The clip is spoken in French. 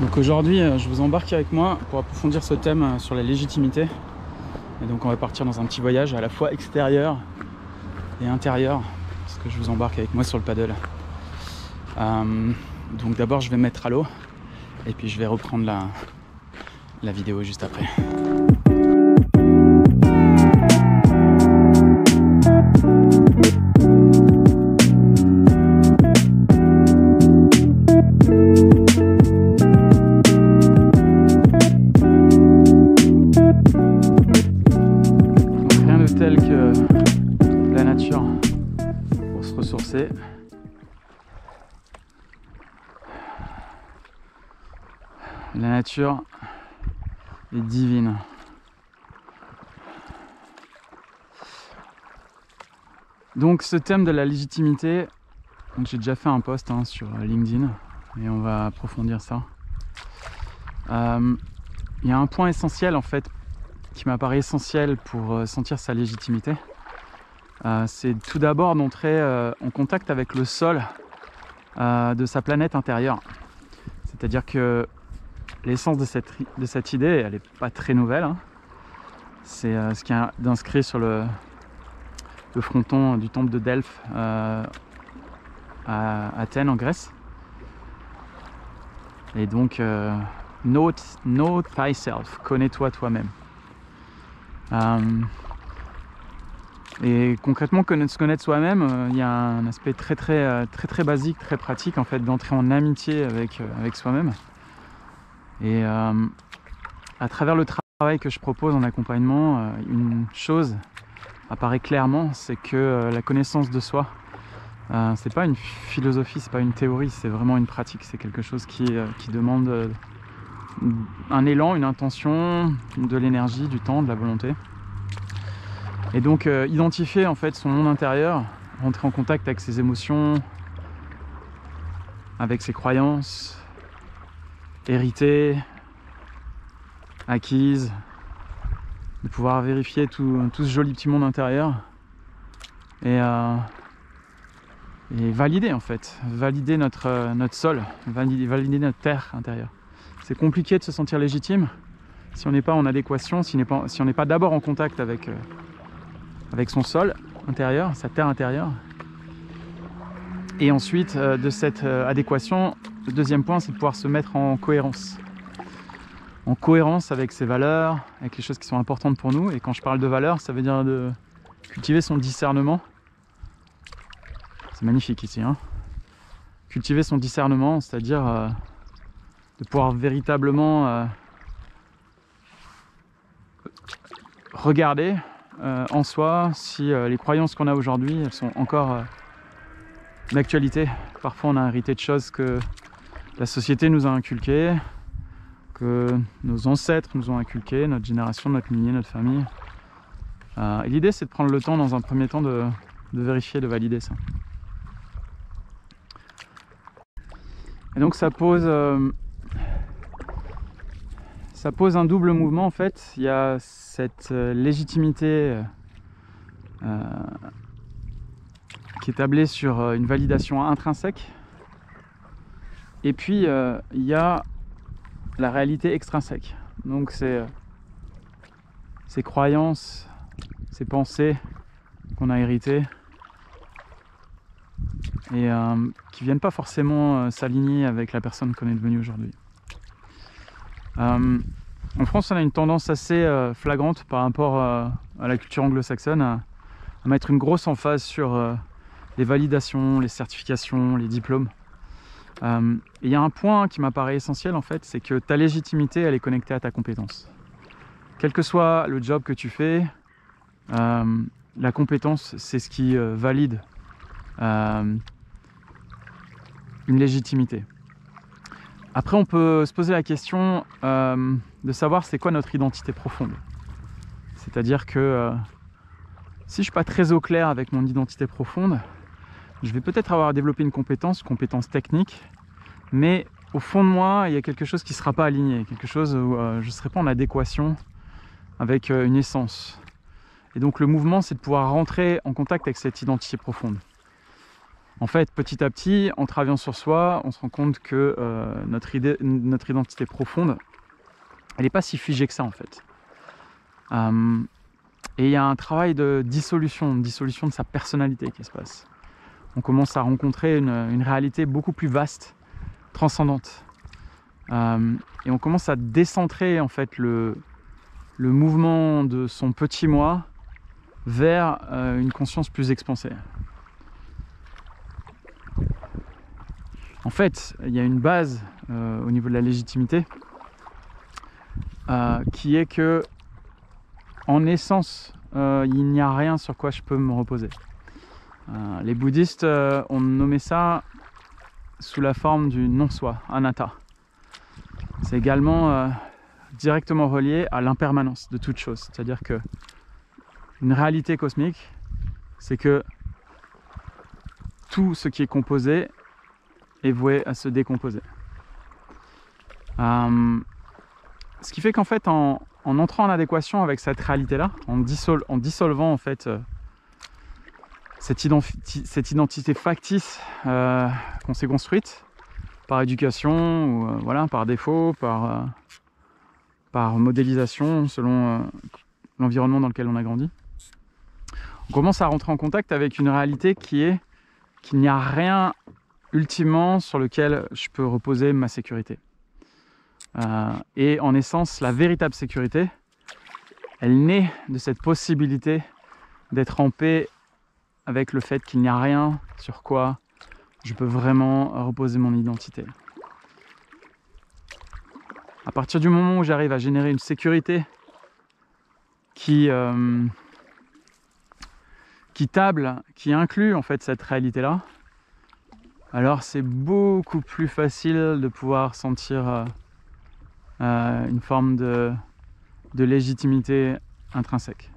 Donc aujourd'hui, je vous embarque avec moi pour approfondir ce thème sur la légitimité. Et donc on va partir dans un petit voyage à la fois extérieur et intérieur, parce que je vous embarque avec moi sur le paddle. Donc d'abord je vais me mettre à l'eau et puis je vais reprendre la vidéo juste après. Tel que la nature pour se ressourcer. La nature est divine. Donc ce thème de la légitimité, j'ai déjà fait un post sur LinkedIn et on va approfondir ça. Il y a un point essentiel en fait qui m'apparaît essentiel pour sentir sa légitimité, c'est tout d'abord d'entrer en contact avec le sol de sa planète intérieure. C'est-à-dire que l'essence de cette idée, elle n'est pas très nouvelle. C'est ce qui est inscrit sur le fronton du temple de Delphes à Athènes en Grèce. Et donc, know thyself, connais-toi toi-même. Et concrètement, se connaître soi-même, il y a un aspect très basique, très pratique en fait, d'entrer en amitié avec soi-même. Et à travers le travail que je propose en accompagnement, une chose apparaît clairement, c'est que la connaissance de soi, c'est pas une philosophie, c'est pas une théorie, c'est vraiment une pratique. C'est quelque chose qui demande un élan, une intention, de l'énergie, du temps, de la volonté. Et donc identifier en fait son monde intérieur, rentrer en contact avec ses émotions, avec ses croyances, héritées, acquises, de pouvoir vérifier tout ce joli petit monde intérieur et valider en fait, valider notre sol, valider notre terre intérieure. C'est compliqué de se sentir légitime si on n'est pas en adéquation, si on n'est pas d'abord en contact avec son sol intérieur, sa terre intérieure. Et ensuite, de cette adéquation, le deuxième point, c'est de pouvoir se mettre en cohérence. En cohérence avec ses valeurs, avec les choses qui sont importantes pour nous. Et quand je parle de valeurs, ça veut dire de cultiver son discernement. C'est magnifique ici. Cultiver son discernement, c'est-à-dire de pouvoir véritablement regarder en soi si les croyances qu'on a aujourd'hui, elles sont encore d'actualité. Parfois on a hérité de choses que la société nous a inculquées, que nos ancêtres nous ont inculquées, notre génération, notre lignée, notre famille. Et l'idée c'est de prendre le temps dans un premier temps de vérifier, de valider ça. Et donc ça pose un double mouvement en fait. Il y a cette légitimité qui est tablée sur une validation intrinsèque. Et puis il y a la réalité extrinsèque. Donc c'est ces croyances, ces pensées qu'on a héritées et qui viennent pas forcément s'aligner avec la personne qu'on est devenue aujourd'hui. En France, on a une tendance assez flagrante par rapport à la culture anglo-saxonne à mettre une grosse emphase sur les validations, les certifications, les diplômes. Et il y a un point qui m'apparaît essentiel en fait, c'est que ta légitimité, elle est connectée à ta compétence. Quel que soit le job que tu fais, la compétence, c'est ce qui valide une légitimité. Après, on peut se poser la question de savoir c'est quoi notre identité profonde. C'est-à-dire que si je ne suis pas très au clair avec mon identité profonde, je vais peut-être avoir développé une compétence technique, mais au fond de moi, il y a quelque chose qui ne sera pas aligné, quelque chose où je ne serai pas en adéquation avec une essence. Et donc le mouvement, c'est de pouvoir rentrer en contact avec cette identité profonde. En fait, petit à petit, en travaillant sur soi, on se rend compte que notre identité profonde, elle n'est pas si figée que ça en fait. Et il y a un travail de dissolution de sa personnalité qui se passe. On commence à rencontrer une réalité beaucoup plus vaste, transcendante. Et on commence à décentrer en fait le mouvement de son petit moi vers une conscience plus expansée. En fait, il y a une base au niveau de la légitimité qui est que, en essence, il n'y a rien sur quoi je peux me reposer. Les bouddhistes ont nommé ça sous la forme du non-soi, anatta. C'est également directement relié à l'impermanence de toute chose. C'est-à-dire que une réalité cosmique, c'est que tout ce qui est composé est voué à se décomposer. Ce qui fait qu'en fait, en entrant en adéquation avec cette réalité-là, en dissolvant en fait cette identité factice qu'on s'est construite par éducation ou voilà, par défaut, par modélisation selon l'environnement dans lequel on a grandi, on commence à rentrer en contact avec une réalité qui est qu'il n'y a rien ultimement sur lequel je peux reposer ma sécurité. Et en essence, la véritable sécurité, elle naît de cette possibilité d'être en paix avec le fait qu'il n'y a rien sur quoi je peux vraiment reposer mon identité. À partir du moment où j'arrive à générer une sécurité qui qui inclut en fait cette réalité-là, alors c'est beaucoup plus facile de pouvoir sentir une forme de légitimité intrinsèque.